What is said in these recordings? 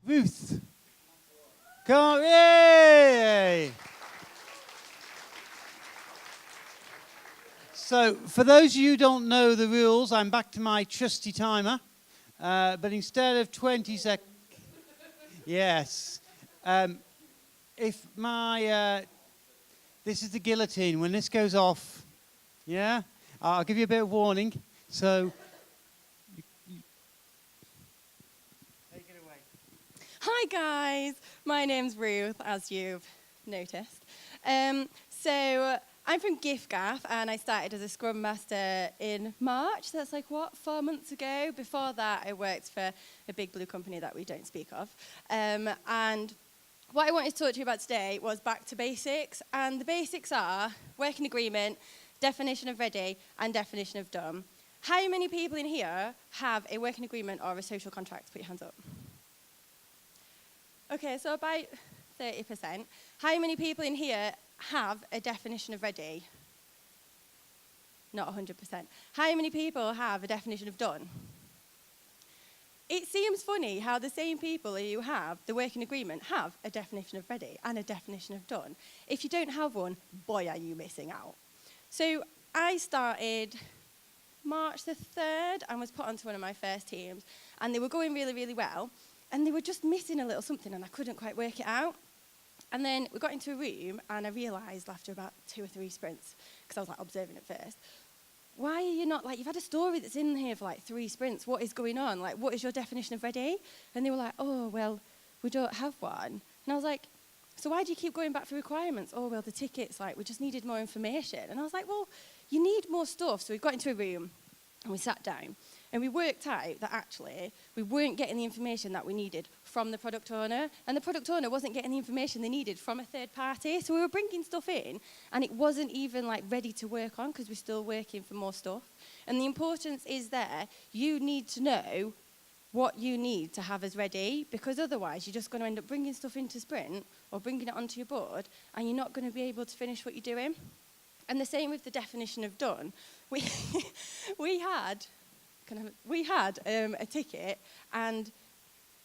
Ruth. Come on, yay! So, for those of you who don't know the rules, I'm back to my trusty timer. But instead of 20 seconds... Yes. If my... this is the guillotine. When this goes off, yeah? I'll give you a bit of warning. So... take it away. Hi, guys. My name's Ruth, as you've noticed. So... I'm from GIFGAF, and I started as a Scrum Master in March. That's 4 months ago. Before that, I worked for a big blue company that we don't speak of. And what I wanted to talk to you about today was back to basics. And the basics are working agreement, definition of ready, and definition of done. How many people in here have a working agreement or a social contract? Put your hands up. Okay, so about 30%. How many people in here have a definition of ready? Not 100%. How many people have a definition of done? It seems funny how the same people who have the working agreement have a definition of ready and a definition of done. If you don't have one, boy, are you missing out. So I started March the 3rd and was put onto one of my first teams, and they were going really, really well, and they were just missing a little something, and I couldn't quite work it out. And then we got into a room, and I realised after about 2 or 3 sprints, because I was observing it first, why are you not, you've had a story that's in here for 3 sprints, what is going on? What is your definition of ready? And they were like, oh, well, we don't have one. And I was like, so why do you keep going back for requirements? Oh, well, the tickets, we just needed more information. And I was like, well, you need more stuff. So we got into a room, and we sat down. And we worked out that actually we weren't getting the information that we needed from the product owner, and the product owner wasn't getting the information they needed from a third party. So we were bringing stuff in, and it wasn't even ready to work on because we're still working for more stuff. And the importance is there. You need to know what you need to have as ready, because otherwise you're just going to end up bringing stuff into sprint or bringing it onto your board, and you're not going to be able to finish what you're doing. And the same with the definition of done. We had a ticket, and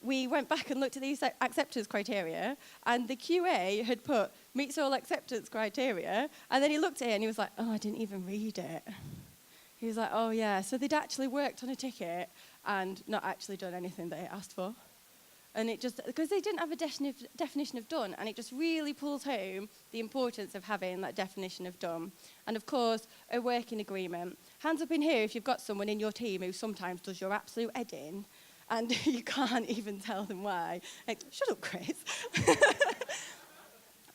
we went back and looked at these acceptance criteria, and the QA had put meets all acceptance criteria, and then he looked at it and he was like, oh, I didn't even read it. He was like, oh yeah, so they'd actually worked on a ticket and not actually done anything that it asked for. And it just, because they didn't have a definition of done, and it just really pulls home the importance of having that definition of done. And of course, a working agreement. Hands up in here if you've got someone in your team who sometimes does your absolute head in, and you can't even tell them why. Shut up, Chris.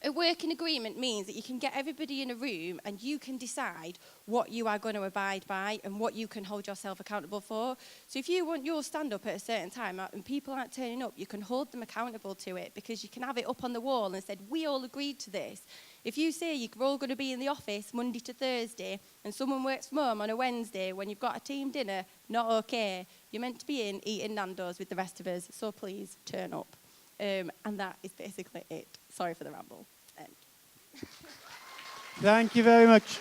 A working agreement means that you can get everybody in a room and you can decide what you are going to abide by and what you can hold yourself accountable for. So if you want your stand-up at a certain time and people aren't turning up, you can hold them accountable to it, because you can have it up on the wall and said, we all agreed to this. If you say you're all going to be in the office Monday to Thursday and someone works from home on a Wednesday when you've got a team dinner, not okay. You're meant to be in eating Nando's with the rest of us, so please turn up. And that is basically it. Sorry for the ramble. Thank you very much.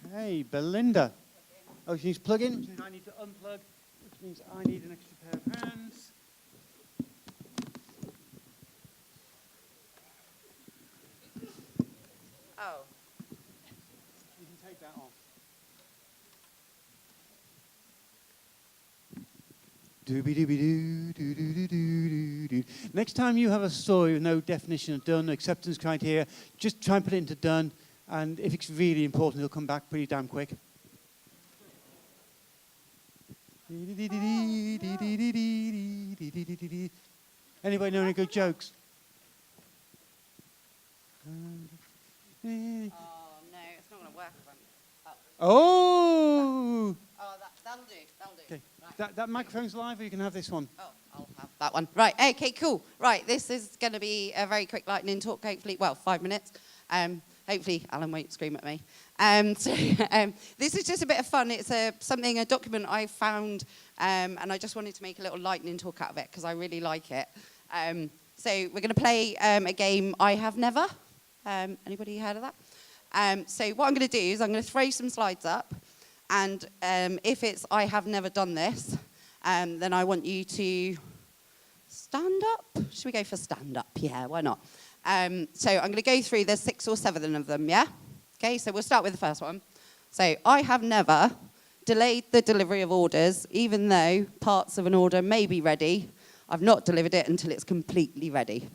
Okay, Belinda. Oh, she needs to plug in, which means I need to unplug, which means I need an extra pair of hands. Oh. You can take that off. Dooby-dooby-doo, doo-doo-doo-doo-doo. Next time you have a story with no definition of done, acceptance criteria, just try and put it into done, and if it's really important, it'll come back pretty damn quick. Anybody know any good jokes? Oh, no, it's not going to work. Oh! Oh, that'll do. Okay. Right. That microphone's live, or you can have this one. Oh, I'll have that one. Right, okay, cool. Right, this is going to be a very quick lightning talk, hopefully, 5 minutes. Hopefully, Alan won't scream at me. This is just a bit of fun. It's a document I found, and I just wanted to make a little lightning talk out of it, because I really like it. So we're going to play a game, I Have Never. Anybody heard of that? So what I'm going to do is I'm going to throw some slides up, And if it's I have never done this, then I want you to stand up. Should we go for stand up? Yeah, why not? So I'm going to go through, there's 6 or 7 of them, yeah? Okay, so we'll start with the first one. So I have never delayed the delivery of orders, even though parts of an order may be ready. I've not delivered it until it's completely ready.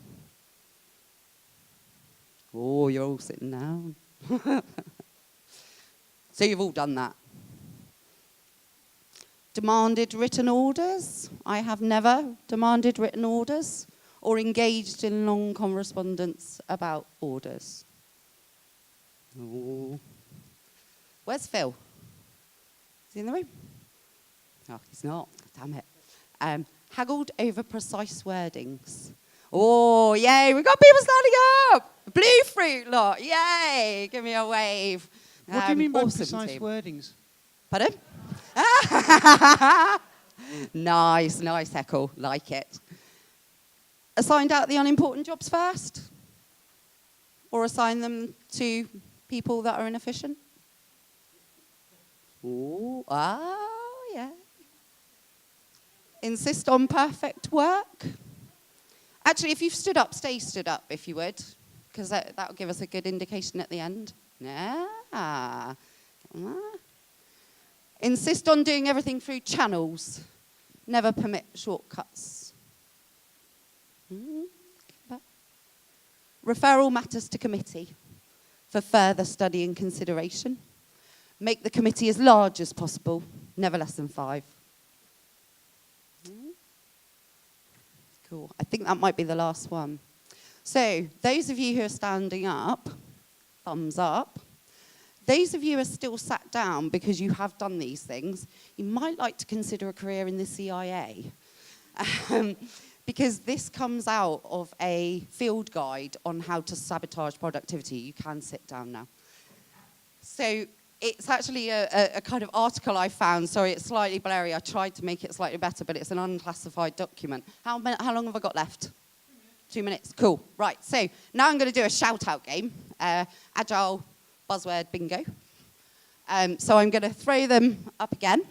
Oh, you're all sitting down. So you've all done that. Demanded written orders. I have never demanded written orders or engaged in long correspondence about orders. Oh. Where's Phil? Is he in the room? Oh, he's not. Damn it. Haggled over precise wordings. Oh, yay. We've got people standing up. Bluefruit lot. Yay. Give me a wave. What do you mean by awesome precise team. wordings? Pardon? Nice heckle. Like it. Assigned out the unimportant jobs first? Or assign them to people that are inefficient? Ooh, yeah. Insist on perfect work? Actually, if you've stood up, stay stood up, if you would, because that will give us a good indication at the end. Yeah. Insist on doing everything through channels. Never permit shortcuts. Referral matters to committee for further study and consideration. Make the committee as large as possible, never less than 5. Cool. I think that might be the last one. So, those of you who are standing up, thumbs up. Those of you who are still sat down because you have done these things, you might like to consider a career in the CIA. Because this comes out of a field guide on how to sabotage productivity. You can sit down now. So it's actually a kind of article I found. Sorry, it's slightly blurry. I tried to make it slightly better, but it's an unclassified document. How long have I got left? 2 minutes. Cool. Right, so now I'm going to do a shout-out game. Agile buzzword bingo. So I'm going to throw them up again.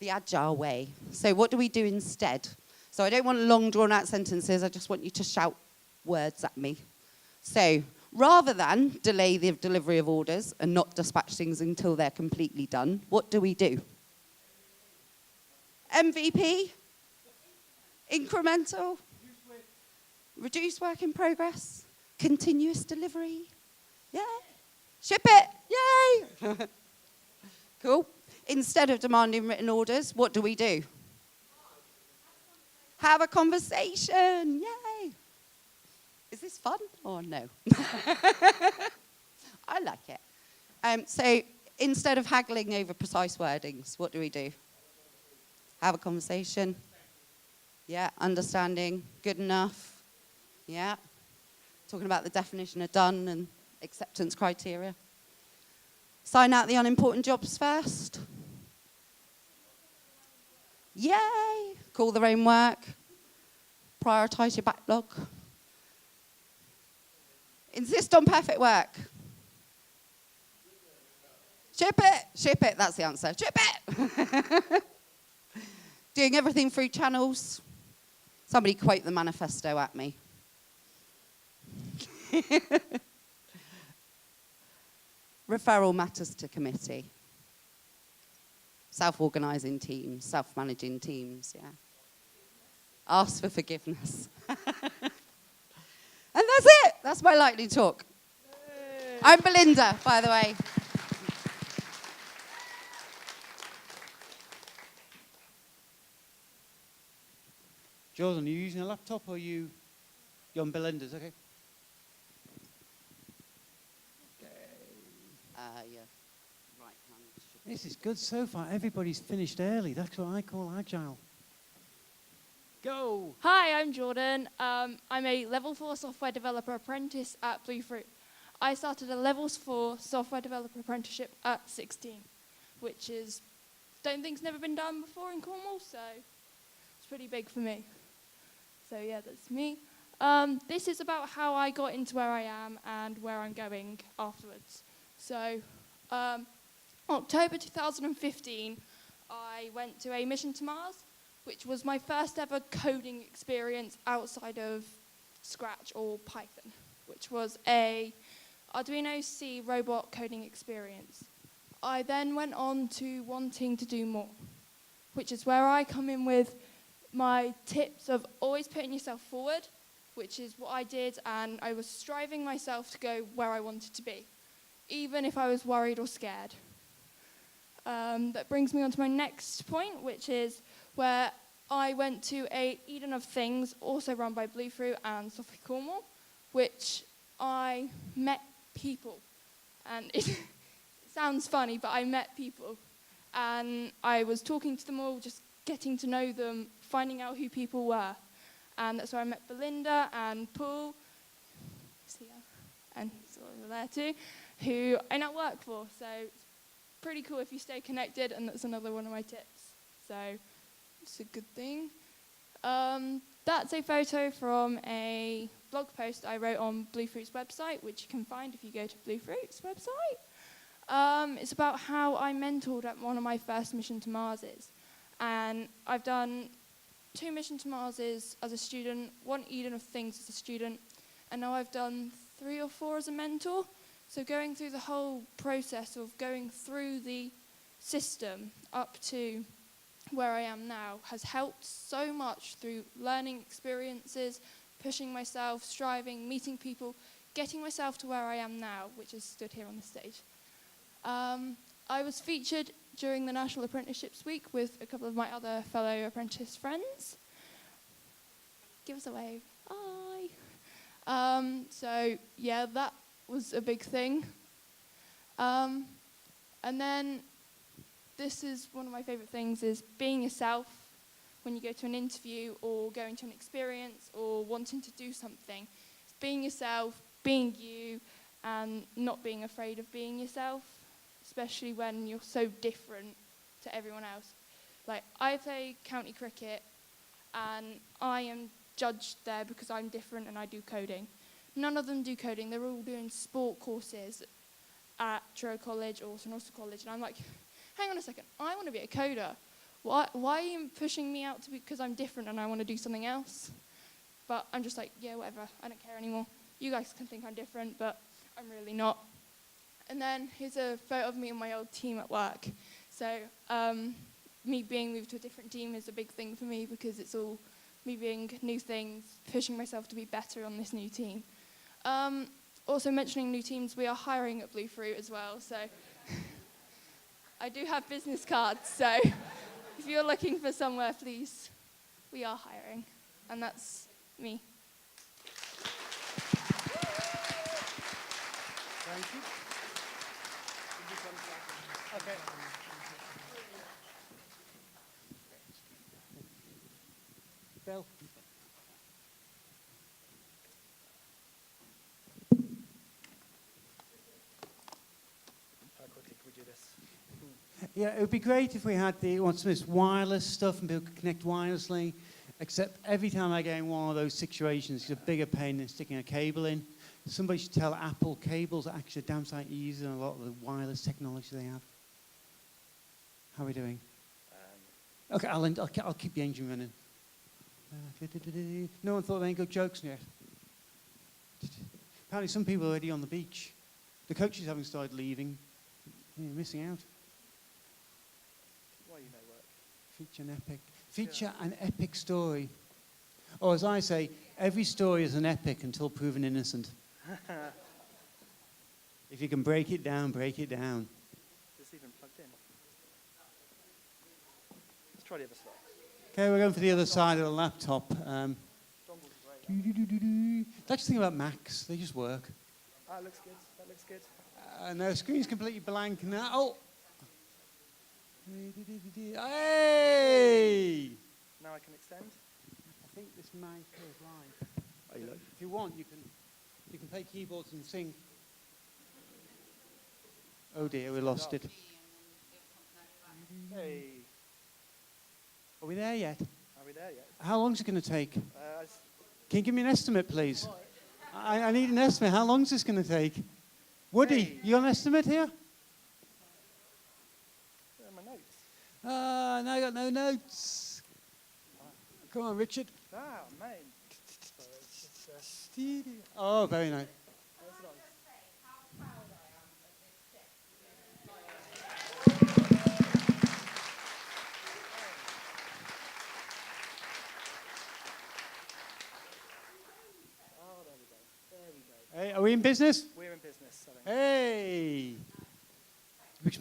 The Agile way. So what do we do instead? So I don't want long, drawn-out sentences. I just want you to shout words at me. So rather than delay the delivery of orders and not dispatch things until they're completely done, what do we do? MVP? Incremental? Reduce work in progress? Continuous delivery? Yeah. Ship it? Yay! Cool. Instead of demanding written orders, what do we do? Have a conversation. Yay. Is this fun or no? I like it. So instead of haggling over precise wordings, what do we do? Have a conversation. Yeah, understanding, good enough. Yeah. Talking about the definition of done and acceptance criteria. Sign out the unimportant jobs first. Yay. Call their own work. Prioritise your backlog. Insist on perfect work. Ship it, that's the answer. Ship it! Doing everything through channels. Somebody quote the manifesto at me. Referral matters to committee. Self-organising teams, self-managing teams, yeah. Ask for forgiveness. And that's it. That's my lightning talk. Yay. I'm Belinda, by the way. Jordan, are you using a laptop or you're on Belinda's, okay? Yeah. Right. This is good so far. Everybody's finished early. That's what I call agile. Go! Hi, I'm Jordan. I'm a Level 4 software developer apprentice at Bluefruit. I started a Level 4 software developer apprenticeship at 16, which is, don't think's never been done before in Cornwall, so it's pretty big for me. So yeah, that's me. This is about how I got into where I am and where I'm going afterwards. So October 2015, I went to a mission to Mars, which was my first ever coding experience outside of Scratch or Python, which was a Arduino C robot coding experience. I then went on to wanting to do more, which is where I come in with my tips of always putting yourself forward, which is what I did, and I was striving myself to go where I wanted to be, even if I was worried or scared. That brings me on to my next point, which is where I went to a Eden of Things, also run by Bluefruit and Sophie Cornwall, which I met people. And it sounds funny, but I met people. And I was talking to them all, just getting to know them, finding out who people were. And that's where I met Belinda and Paul, he's here, and he's over there too, who I now work for. So it's pretty cool if you stay connected, and that's another one of my tips. So it's a good thing. That's a photo from a blog post I wrote on Bluefruit's website, which you can find if you go to Bluefruit's website. It's about how I mentored at one of my first mission to Marses. And I've done 2 mission to Marses as a student, 1 Eden of Things as a student, and now I've done 3 or 4 as a mentor. So going through the whole process of going through the system up to where I am now has helped so much through learning experiences, pushing myself, striving, meeting people, getting myself to where I am now, which is stood here on the stage. I was featured during the National Apprenticeships Week with a couple of my other fellow apprentice friends. Give us a wave. Hi. So, yeah, that was a big thing. And then this is one of my favourite things, is being yourself when you go to an interview or going to an experience or wanting to do something. It's being yourself, being you, and not being afraid of being yourself, especially when you're so different to everyone else. Like, I play county cricket, and I am judged there because I'm different and I do coding. None of them do coding. They're all doing sport courses at Truro College or St Austell College, and I'm like, hang on a second, I want to be a coder. Why are you pushing me out to be, because I'm different and I want to do something else? But I'm just like, yeah, whatever, I don't care anymore. You guys can think I'm different, but I'm really not. And then here's a photo of me and my old team at work. So me being moved to a different team is a big thing for me because it's all me being new things, pushing myself to be better on this new team. Also mentioning new teams, we are hiring at Bluefruit as well. So I do have business cards, so if you're looking for somewhere, please, we are hiring. And that's me. Thank you. Okay. Bill. How quickly can we do this? Yeah, it would be great if we had some of this wireless stuff and people could connect wirelessly, except every time I get in one of those situations, it's a bigger pain than sticking a cable in. Somebody should tell Apple cables are actually a damn sight easier than a lot of the wireless technology they have. How are we doing? Okay, I'll keep the engine running. No one thought of any good jokes yet. Apparently some people are already on the beach. The coaches haven't started leaving. You're missing out. Why you no work? Feature an epic story. Or as I say, every story is an epic until proven innocent. If you can break it down, break it down. Is this even plugged in? Let's try the other side. Okay, we're going for the other side of the laptop. Dongles are great. That's the thing about Macs, they just work. That looks good. That looks good. No, the screen's completely blank now. Oh! Hey! Now I can extend. I think this mic is live. Oh, you look. If you want, you can play keyboards and sing. Oh dear, we lost it. Hey. Are we there yet? Are we there yet? How long is it going to take? It's Can you give me an estimate, please? I need an estimate. How long is this going to take? Woody, Hey. you got an estimate here? Now I got no notes. Come on, Richard. Ah, man. Sorry, it's just, Oh, very nice. that's nice. Oh, there we go. There we go. Hey, are we in business? We're in business, I think. Hey.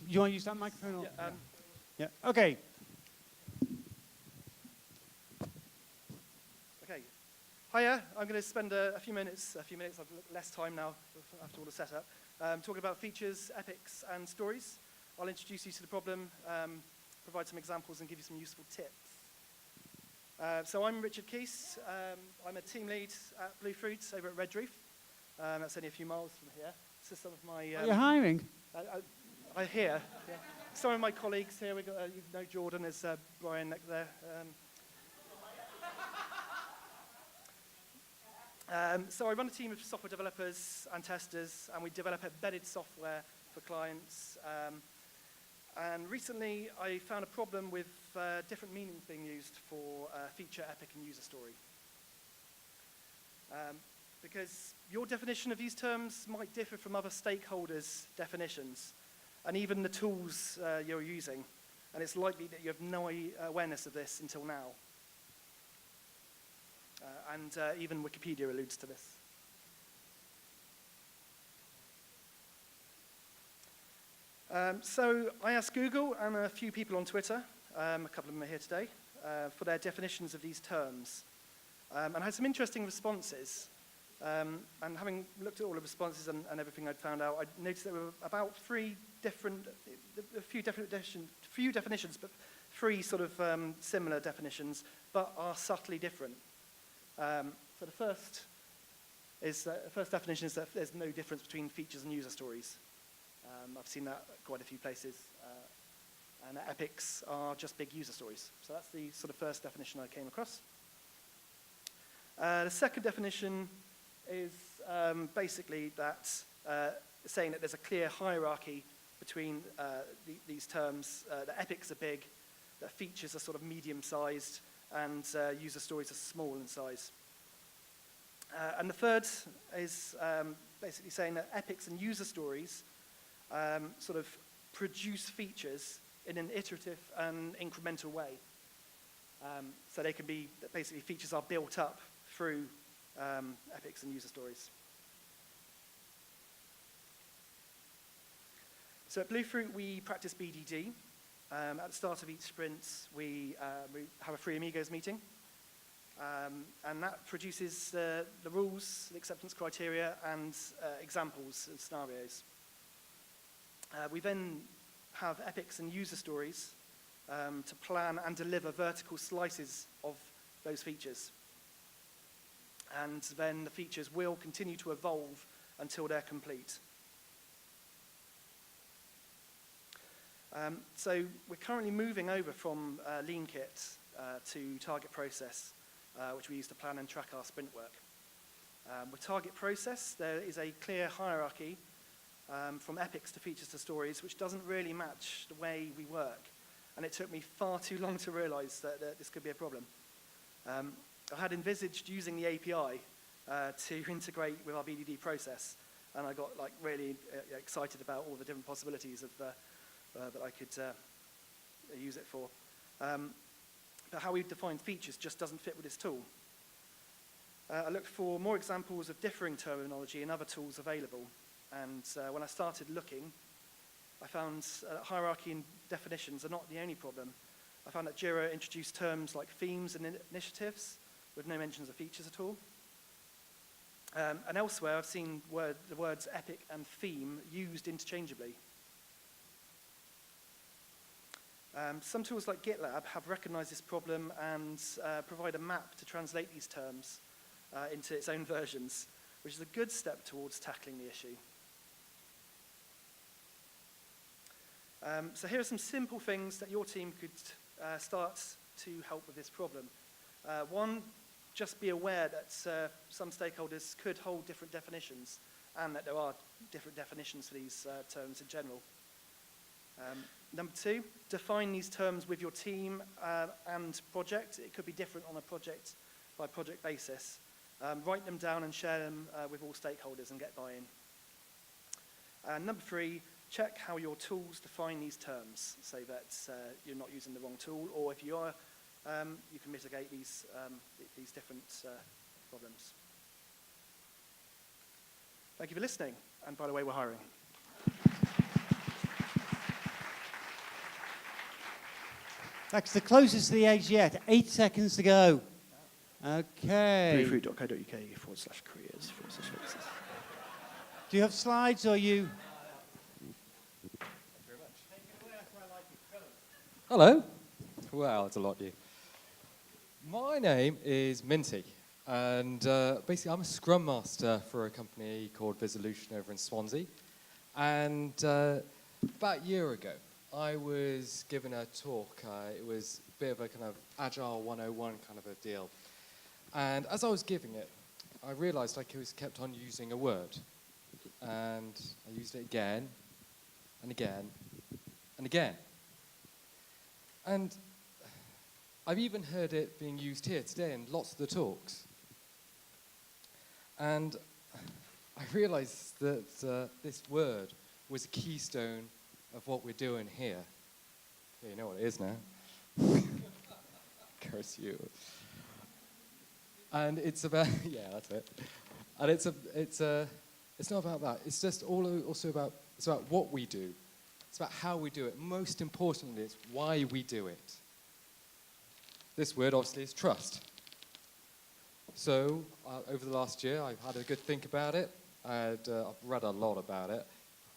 You want to use that microphone? Or? Yeah, Yeah. Okay. okay. Hiya. I'm going to spend a few minutes, I've less time now after all the setup, talking about features, epics, and stories. I'll introduce you to the problem, provide some examples, and give you some useful tips. So I'm Richard Keast. I'm a team lead at Bluefruit over at Red Roof. That's only a few miles from here. So some of my... Are you hiring? I hear. Yeah. Some of my colleagues here, we've got, you know Jordan, there's Brian next there. So I run a team of software developers and testers, and we develop embedded software for clients. And recently, I found a problem with different meanings being used for feature, epic, and user story. Because your definition of these terms might differ from other stakeholders' definitions, and even the tools you're using. And it's likely that you have no awareness of this until now. And even Wikipedia alludes to this. So I asked Google and a few people on Twitter, a couple of them are here today, for their definitions of these terms. And I had some interesting responses. And having looked at all the responses and everything I'd found out, I noticed there were about a few definitions, but three sort of similar definitions, but are subtly different. So the first definition is that there's no difference between features and user stories. I've seen that quite a few places. And epics are just big user stories. So that's the sort of first definition I came across. The second definition is basically that saying that there's a clear hierarchy between these terms. The epics are big, the features are sort of medium-sized, and user stories are small in size. And the third is basically saying that epics and user stories sort of produce features in an iterative and incremental way. So they can be, basically features are built up through epics and user stories. So at Bluefruit, we practice BDD. At the start of each sprint, we have a Free Amigos meeting. And that produces the rules, the acceptance criteria, and examples and scenarios. We then have epics and user stories to plan and deliver vertical slices of those features. And then the features will continue to evolve until they're complete. So we're currently moving over from Lean Kit to Target Process, which we use to plan and track our sprint work. With Target Process, there is a clear hierarchy from epics to features to stories, which doesn't really match the way we work. And it took me far too long to realize that this could be a problem. I had envisaged using the API to integrate with our BDD process, and I got really excited about all the different possibilities of that I could use it for. But how we define features just doesn't fit with this tool. I looked for more examples of differing terminology in other tools available, and when I started looking, I found hierarchy and definitions are not the only problem. I found that Jira introduced terms like themes and initiatives with no mentions of features at all. And elsewhere, I've seen the words epic and theme used interchangeably. Some tools like GitLab have recognized this problem and provide a map to translate these terms into its own versions, which is a good step towards tackling the issue. So here are some simple things that your team could start to help with this problem. One, just be aware that some stakeholders could hold different definitions and that there are different definitions for these terms in general. Number 2, define these terms with your team and project. It could be different on a project by project basis. Write them down and share them with all stakeholders and get buy-in. And number 3, check how your tools define these terms so that you're not using the wrong tool, or if you are, you can mitigate these different problems. Thank you for listening. And by the way, we're hiring. That's the closest to the edge yet. 8 seconds to go. Okay. Bluefruit.co.uk/careers/vacancies. Do you have slides or you? Hello. Wow, that's a lot of you. My name is Minty, and basically I'm a Scrum Master for a company called Visolution over in Swansea. And about a year ago, I was given a talk. It was a bit of a kind of Agile 101 kind of a deal. And as I was giving it, I realized I kept on using a word. And I used it again, and again, and again. And I've even heard it being used here today in lots of the talks. And I realized that this word was a keystone of what we're doing here. Yeah, you know what it is now. Curse you. And it's about, yeah, that's it. And it's not about that. It's just also about, it's about what we do. It's about how we do it. Most importantly, it's why we do it. This word, obviously, is trust. So, over the last year, I've had a good think about it. I've read a lot about it.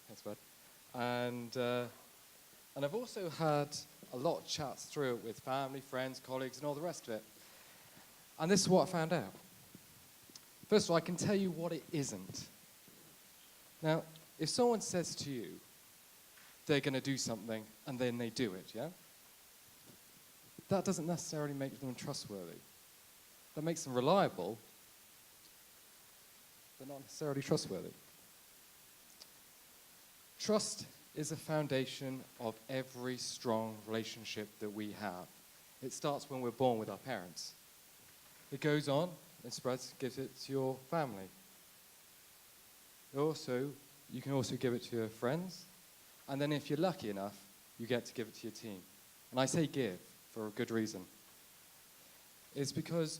Thanks, bud. And I've also had a lot of chats through it with family, friends, colleagues, and all the rest of it. And this is what I found out. First of all, I can tell you what it isn't. Now, if someone says to you, they're going to do something, and then they do it, yeah? That doesn't necessarily make them trustworthy. That makes them reliable, but not necessarily trustworthy. Trust is a foundation of every strong relationship that we have. It starts when we're born with our parents. It goes on and spreads, gives it to your family. You can also give it to your friends, and then if you're lucky enough, you get to give it to your team. And I say give for a good reason. It's because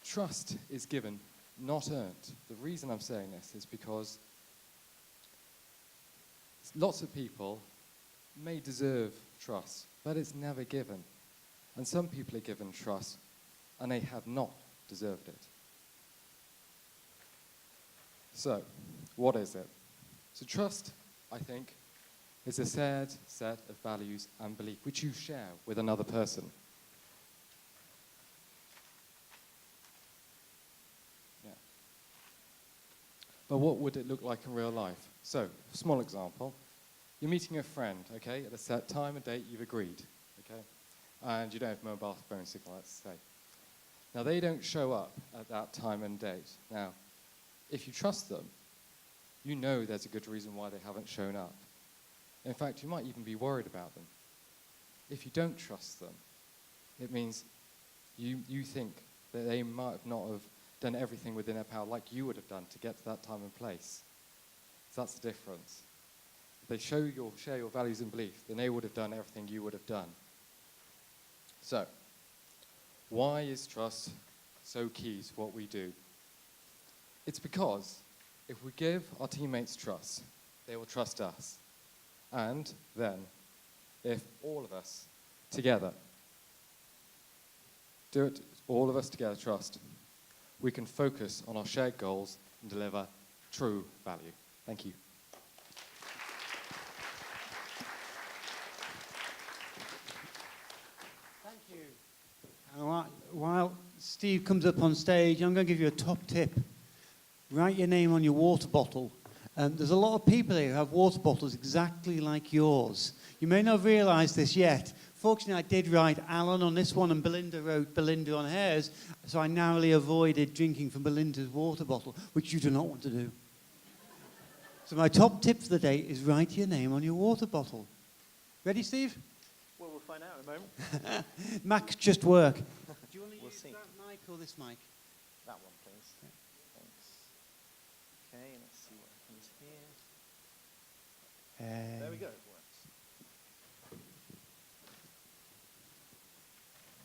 trust is given, not earned. The reason I'm saying this is because lots of people may deserve trust, but it's never given. And some people are given trust, and they have not deserved it. So, what is it? So trust, I think, is a shared set of values and belief which you share with another person. Yeah. But what would it look like in real life? So, small example. You're meeting a friend, okay, at a set time and date you've agreed, okay? And you don't have mobile phone signal, let's say. Now, they don't show up at that time and date. Now, if you trust them, you know there's a good reason why they haven't shown up. In fact, you might even be worried about them. If you don't trust them, it means you think that they might not have done everything within their power like you would have done to get to that time and place. So that's the difference. If they share your values and beliefs, then they would have done everything you would have done. So, why is trust so key to what we do? It's because if we give our teammates trust, they will trust us. And then, if all of us together do it, all of us together trust, we can focus on our shared goals and deliver true value. Thank you. Thank you. All right. While Steve comes up on stage, I'm going to give you a top tip. Write your name on your water bottle. There's a lot of people here who have water bottles exactly like yours. You may not have realised this yet. Fortunately, I did write Alan on this one, and Belinda wrote Belinda on hers, so I narrowly avoided drinking from Belinda's water bottle, which you do not want to do. So my top tip for the day is write your name on your water bottle. Ready, Steve? Well, we'll find out in a moment. Max just work. Do you want to We'll use see. that mic or this mic? That one, please. Thanks. Okay, let's see what happens here. There we go. It works.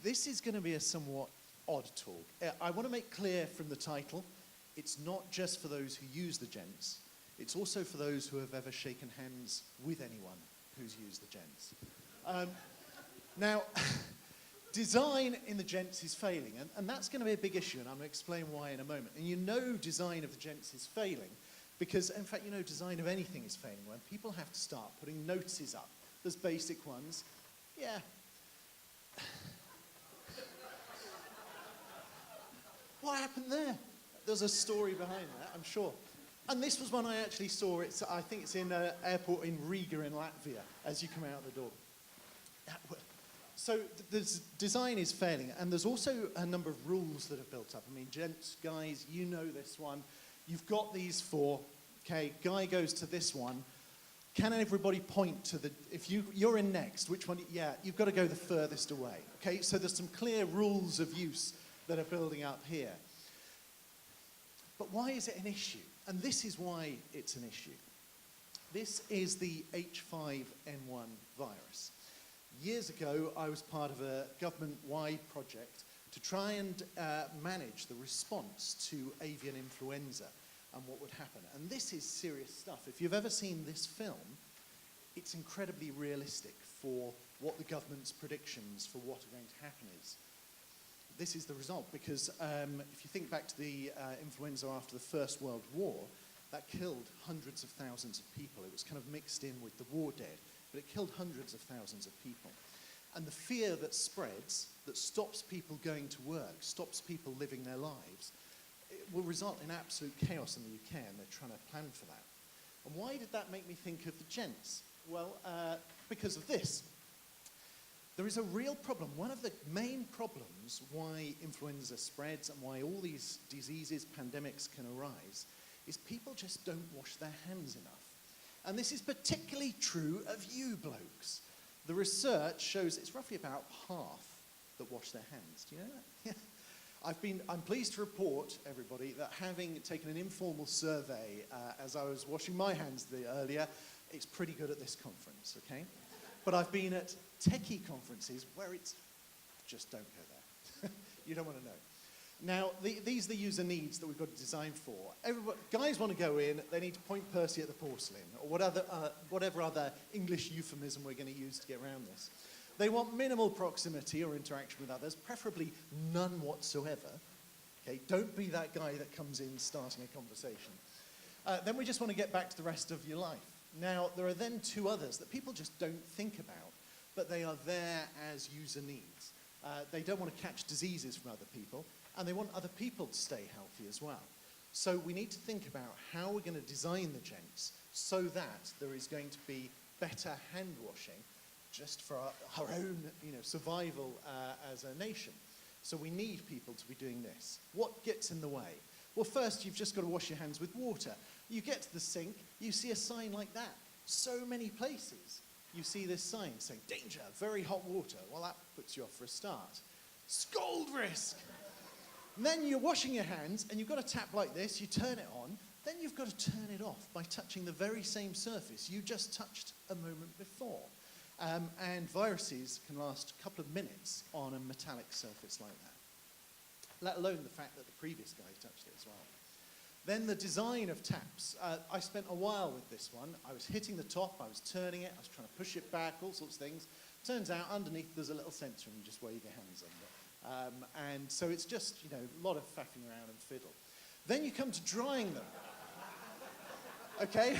This is going to be a somewhat odd talk. I want to make clear from the title, it's not just for those who use the gents. It's also for those who have ever shaken hands with anyone who's used the gents. Now, design in the gents is failing, and that's going to be a big issue, and I'm going to explain why in a moment. And you know design of the gents is failing because, in fact, you know design of anything is failing when people have to start putting notices up. There's basic ones. Yeah. What happened there? There's a story behind that, I'm sure. And this was one I actually saw. I think it's in an airport in Riga in Latvia as you come out the door. So the design is failing, and there's also a number of rules that have built up. I mean, gents, guys, you know this one. You've got these four. Okay, guy goes to this one. Can everybody point to the, if you're in next, which one? Yeah, you've got to go the furthest away. Okay, so there's some clear rules of use that are building up here. But why is it an issue? And this is why it's an issue. This is the H5n1 virus. Years ago, I was part of a government-wide project to try and manage the response to avian influenza and what would happen. And this is serious stuff. If you've ever seen this film, it's incredibly realistic for what the government's predictions for what are going to happen is. This is the result, because if you think back to the influenza after the First World War, that killed hundreds of thousands of people. It was kind of mixed in with the war dead, but it killed hundreds of thousands of people. And the fear that spreads, that stops people going to work, stops people living their lives, it will result in absolute chaos in the UK, and they're trying to plan for that. And why did that make me think of the gents? Well, because of this. There is a real problem. One of the main problems why influenza spreads and why all these diseases, pandemics can arise, is people just don't wash their hands enough. And this is particularly true of you blokes. The research shows it's roughly about half that wash their hands. Do you know that? Yeah. I'm pleased to report, everybody, that having taken an informal survey as I was washing my hands earlier, it's pretty good at this conference, okay? But I've been at techie conferences where it's just don't go there. You don't want to know. Now, these are the user needs that we've got to design for. Guys want to go in, they need to point Percy at the porcelain, or whatever other English euphemism we're going to use to get around this. They want minimal proximity or interaction with others, preferably none whatsoever. Okay, don't be that guy that comes in starting a conversation. Then we just want to get back to the rest of your life. Now, there are then two others that people just don't think about, but they are there as user needs. They don't want to catch diseases from other people, and they want other people to stay healthy as well. So we need to think about how we're going to design the gents so that there is going to be better hand washing just for our own survival as a nation. So we need people to be doing this. What gets in the way? Well, first, you've just got to wash your hands with water. You get to the sink, you see a sign like that. So many places you see this sign saying, danger, very hot water. Well, that puts you off for a start. Scald risk. And then you're washing your hands, and you've got a tap like this, you turn it on, then you've got to turn it off by touching the very same surface you just touched a moment before. And viruses can last a couple of minutes on a metallic surface like that, let alone the fact that the previous guy touched it as well. Then the design of taps. I spent a while with this one. I was hitting the top, I was turning it, I was trying to push it back, all sorts of things. Turns out underneath there's a little sensor and you just wave your hands under. And so it's just, a lot of faffing around and fiddle. Then you come to drying them. Okay?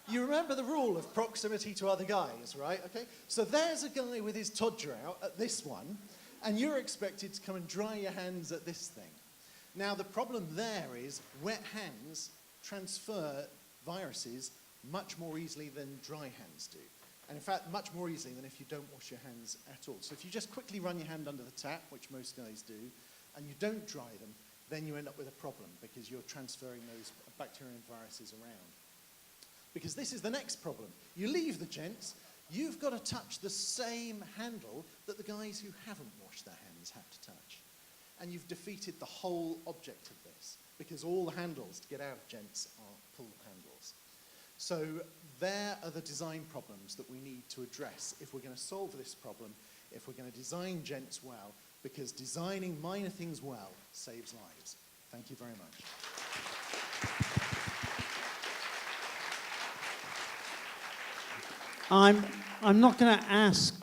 You remember the rule of proximity to other guys, right? Okay? So there's a guy with his todger out at this one, and you're expected to come and dry your hands at this thing. Now, the problem there is wet hands transfer viruses much more easily than dry hands do. And in fact, much more easily than if you don't wash your hands at all. So if you just quickly run your hand under the tap, which most guys do, and you don't dry them, then you end up with a problem because you're transferring those bacteria and viruses around. Because this is the next problem. You leave the gents, you've got to touch the same handle that the guys who haven't washed their hands have to touch. And you've defeated the whole object of this, because all the handles to get out of gents are pull handles. So there are the design problems that we need to address if we're going to solve this problem, if we're going to design gents well, because designing minor things well saves lives. Thank you very much. I'm not going to ask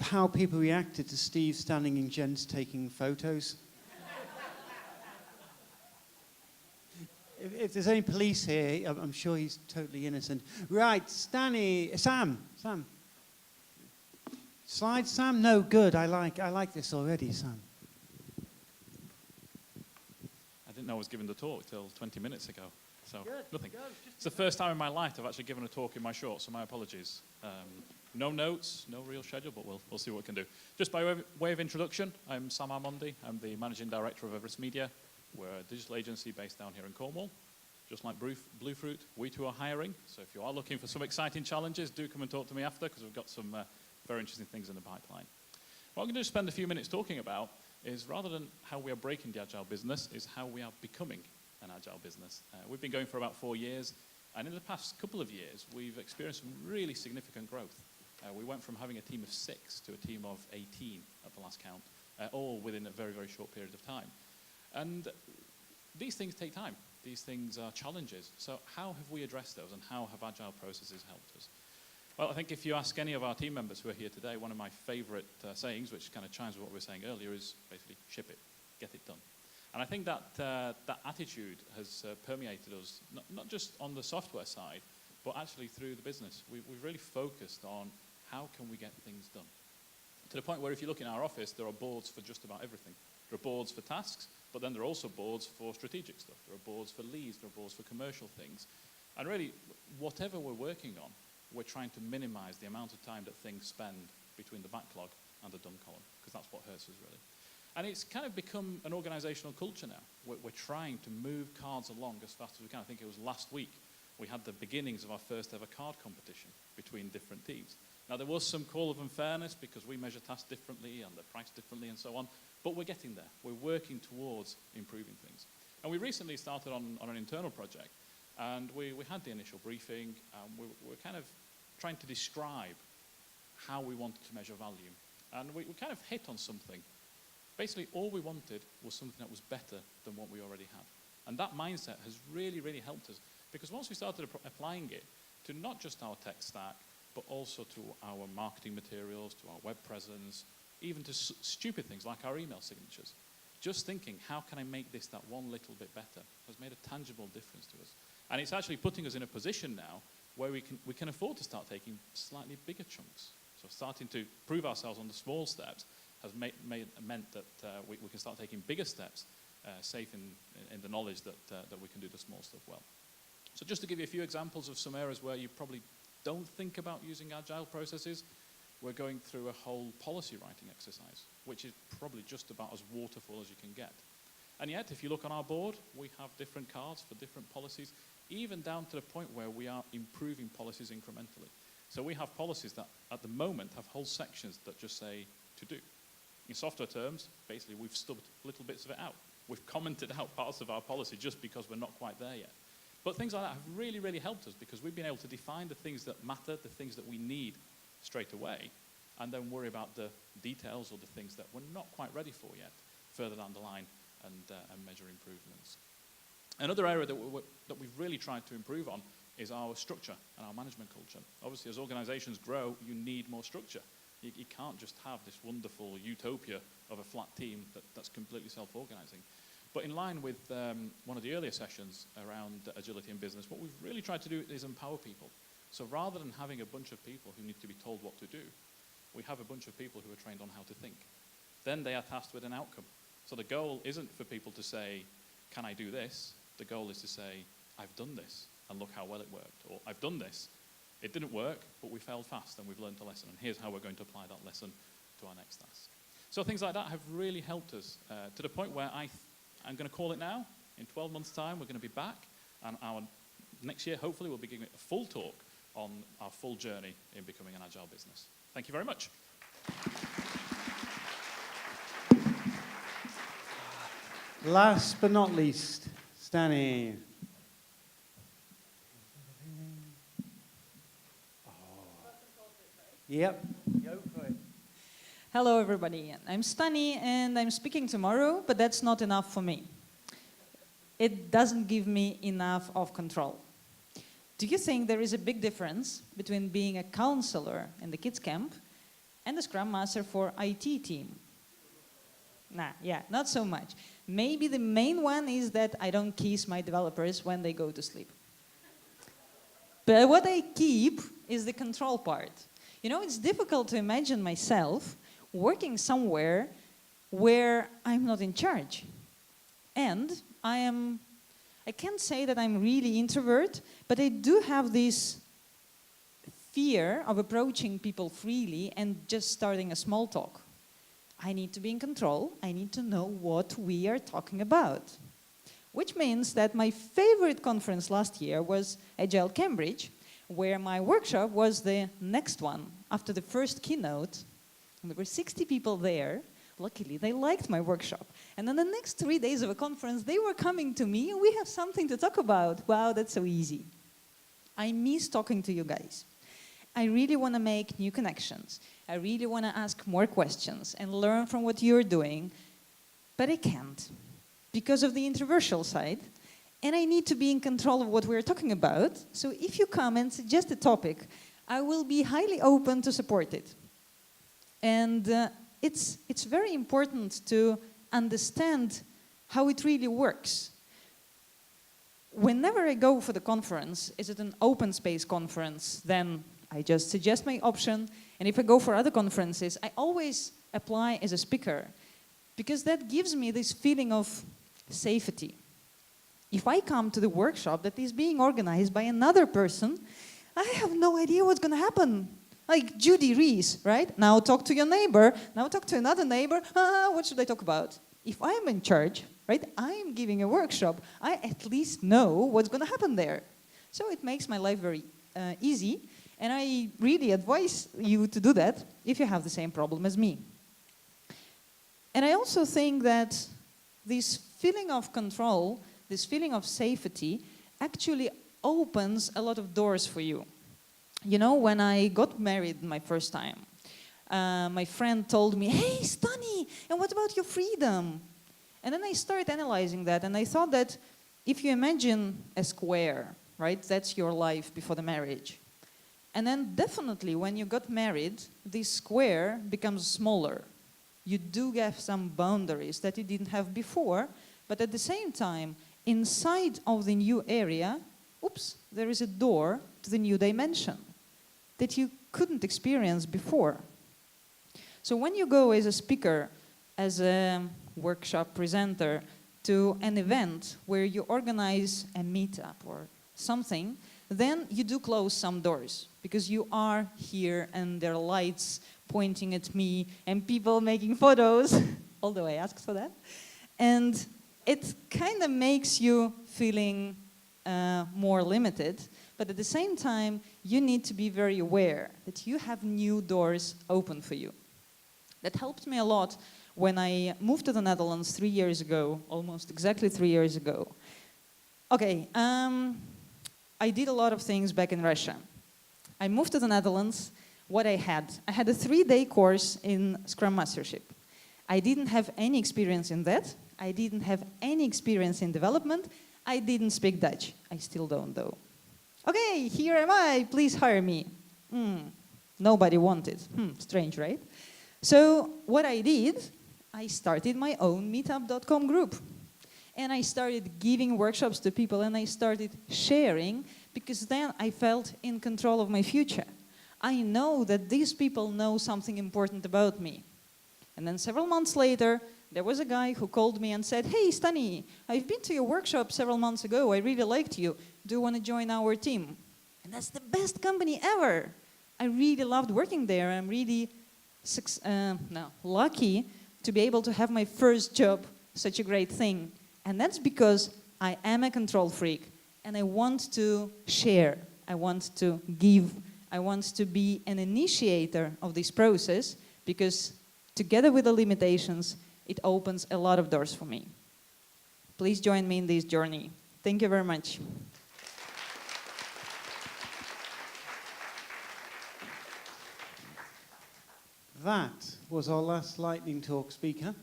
how people reacted to Steve standing in gents taking photos. If there's any police here, I'm sure he's totally innocent. Right, Stani, Sam. Slide, Sam? No, good. I like this already, Sam. I didn't know I was giving the talk till 20 minutes ago. So Good. nothing. Go. It's the first time in my life I've actually given a talk in my shorts, so my apologies. No notes, no real schedule, but we'll see what we can do. Just by way of introduction, I'm Sam Armondi. I'm the managing director of Everest Media. We're a digital agency based down here in Cornwall. Just like Bluefruit, we too are hiring. So if you are looking for some exciting challenges, do come and talk to me after, because we've got some very interesting things in the pipeline. What I'm going to spend a few minutes talking about is, rather than how we are breaking the Agile business, is how we are becoming an Agile business. We've been going for about 4 years, and in the past couple of years, we've experienced some really significant growth. We went from having a team of 6 to a team of 18 at the last count, all within a very, very short period of time. And these things take time. These things are challenges. So how have we addressed those, and how have Agile processes helped us? Well, I think if you ask any of our team members who are here today, one of my favorite sayings, which kind of chimes with what we were saying earlier, is basically ship it, get it done. And I think that that attitude has permeated us, not just on the software side, but actually through the business. We've really focused on how can we get things done. To the point where if you look in our office, there are boards for just about everything. There are boards for tasks, but then there are also boards for strategic stuff. There are boards for leads, there are boards for commercial things. And really, whatever we're working on, we're trying to minimize the amount of time that things spend between the backlog and the done column, because that's what hurts us really. And it's kind of become an organizational culture now. We're trying to move cards along as fast as we can. I think it was last week we had the beginnings of our first ever card competition between different teams. Now, there was some call of unfairness because we measure tasks differently and they're priced differently and so on, but we're getting there. We're working towards improving things. And we recently started on an internal project, and we had the initial briefing. We're kind of trying to describe how we wanted to measure value. And we kind of hit on something. Basically, all we wanted was something that was better than what we already had. And that mindset has really, really helped us, because once we started applying it to not just our tech stack, but also to our marketing materials, to our web presence, even to stupid things like our email signatures. Just thinking, how can I make this that one little bit better, has made a tangible difference to us. And it's actually putting us in a position now where we can afford to start taking slightly bigger chunks. So starting to prove ourselves on the small steps has meant that we can start taking bigger steps, safe in the knowledge that we can do the small stuff well. So just to give you a few examples of some areas where you probably don't think about using Agile processes, we're going through a whole policy writing exercise, which is probably just about as waterfall as you can get. And yet, if you look on our board, we have different cards for different policies, even down to the point where we are improving policies incrementally. So we have policies that, at the moment, have whole sections that just say to do. In software terms, basically, we've stubbed little bits of it out. We've commented out parts of our policy just because we're not quite there yet. But things like that have really, really helped us, because we've been able to define the things that matter, the things that we need straight away, and then worry about the details or the things that we're not quite ready for yet, further down the line, and measure improvements. Another area that we've really tried to improve on is our structure and our management culture. Obviously, as organizations grow, you need more structure. You can't just have this wonderful utopia of a flat team that's completely self-organizing. But in line with one of the earlier sessions around agility in business, what we've really tried to do is empower people. So rather than having a bunch of people who need to be told what to do, we have a bunch of people who are trained on how to think. Then they are tasked with an outcome. So the goal isn't for people to say, can I do this? The goal is to say, I've done this, and look how well it worked. Or I've done this, it didn't work, but we failed fast, and we've learned a lesson, and here's how we're going to apply that lesson to our next task. So things like that have really helped us to the point where I'm going to call it now. In 12 months' time, we're going to be back, and our next year, hopefully, we'll be giving a full talk on our full journey in becoming an Agile business. Thank you very much. Last but not least, Stani. Yep. Go for it. Hello everybody, I'm Stani and I'm speaking tomorrow, but that's not enough for me. It doesn't give me enough of control. Do you think there is a big difference between being a counselor in the kids camp and a scrum master for IT team? Nah, yeah, not so much. Maybe the main one is that I don't keys my developers when they go to sleep. But what I keep is the control part. You know, it's difficult to imagine myself working somewhere where I'm not in charge. And I can't say that I'm really introvert, but I do have this fear of approaching people freely and just starting a small talk. I need to be in control. I need to know what we are talking about. Which means that my favorite conference last year was Agile Cambridge, where my workshop was the next one after the first keynote. And there were 60 people there. Luckily, they liked my workshop. And then the next 3 days of a conference, they were coming to me, and we have something to talk about. Wow, that's so easy. I miss talking to you guys. I really want to make new connections. I really want to ask more questions and learn from what you're doing. But I can't because of the introversial side. And I need to be in control of what we're talking about. So if you come and suggest a topic, I will be highly open to support it. And it's very important to understand how it really works. Whenever I go for the conference, is it an open space conference, then I just suggest my option. And if I go for other conferences, I always apply as a speaker, because that gives me this feeling of safety. If I come to the workshop that is being organized by another person, I have no idea what's going to happen. Like Judy Rees, right? Now talk to your neighbor, now talk to another neighbor. What should I talk about? If I'm in charge, right, I'm giving a workshop, I at least know what's going to happen there. So it makes my life very easy, and I really advise you to do that if you have the same problem as me. And I also think that this feeling of control, this feeling of safety, actually opens a lot of doors for you. You know, when I got married my first time, my friend told me, "Hey, Stani, and what about your freedom?" And then I started analyzing that, and I thought that if you imagine a square, right, that's your life before the marriage. And then definitely when you got married, this square becomes smaller. You do have some boundaries that you didn't have before, but at the same time, inside of the new area, oops, there is a door to the new dimension that you couldn't experience before. So when you go as a speaker, as a workshop presenter, to an event where you organize a meetup or something, then you do close some doors, because you are here and there are lights pointing at me and people making photos, although I asked for that. And it kind of makes you feeling more limited, but at the same time, you need to be very aware that you have new doors open for you. That helped me a lot when I moved to the Netherlands 3 years ago, almost exactly 3 years ago. Okay, I did a lot of things back in Russia. I moved to the Netherlands. What I had a 3-day course in Scrum Mastership. I didn't have any experience in that. I didn't have any experience in development. I didn't speak Dutch. I still don't, though. Okay, here am I, please hire me. Nobody wanted. Strange, right? So what I did, I started my own meetup.com group. And I started giving workshops to people, and I started sharing, because then I felt in control of my future. I know that these people know something important about me. And then several months later, there was a guy who called me and said, "Hey, Stani, I've been to your workshop several months ago. I really liked you. Do you want to join our team?" And that's the best company ever. I really loved working there. I'm really lucky to be able to have my first job, such a great thing. And that's because I am a control freak, and I want to share. I want to give. I want to be an initiator of this process, because together with the limitations, it opens a lot of doors for me. Please join me in this journey. Thank you very much. That was our last lightning talk speaker.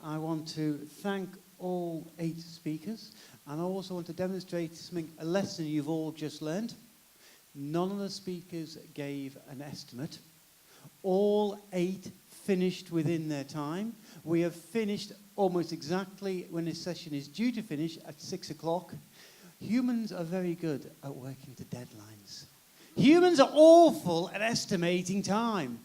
I want to thank all 8 speakers, and I also want to demonstrate something, a lesson you've all just learned. None of the speakers gave an estimate. All 8 finished within their time. We have finished almost exactly when this session is due to finish at 6 o'clock. Humans are very good at working to deadlines. Humans are awful at estimating time.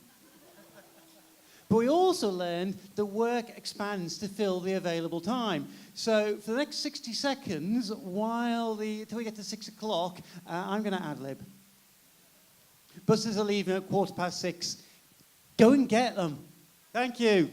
But we also learned that work expands to fill the available time. So for the next 60 seconds, until we get to 6 o'clock, I'm going to ad-lib. Buses are leaving at 6:15. Go and get them. Thank you.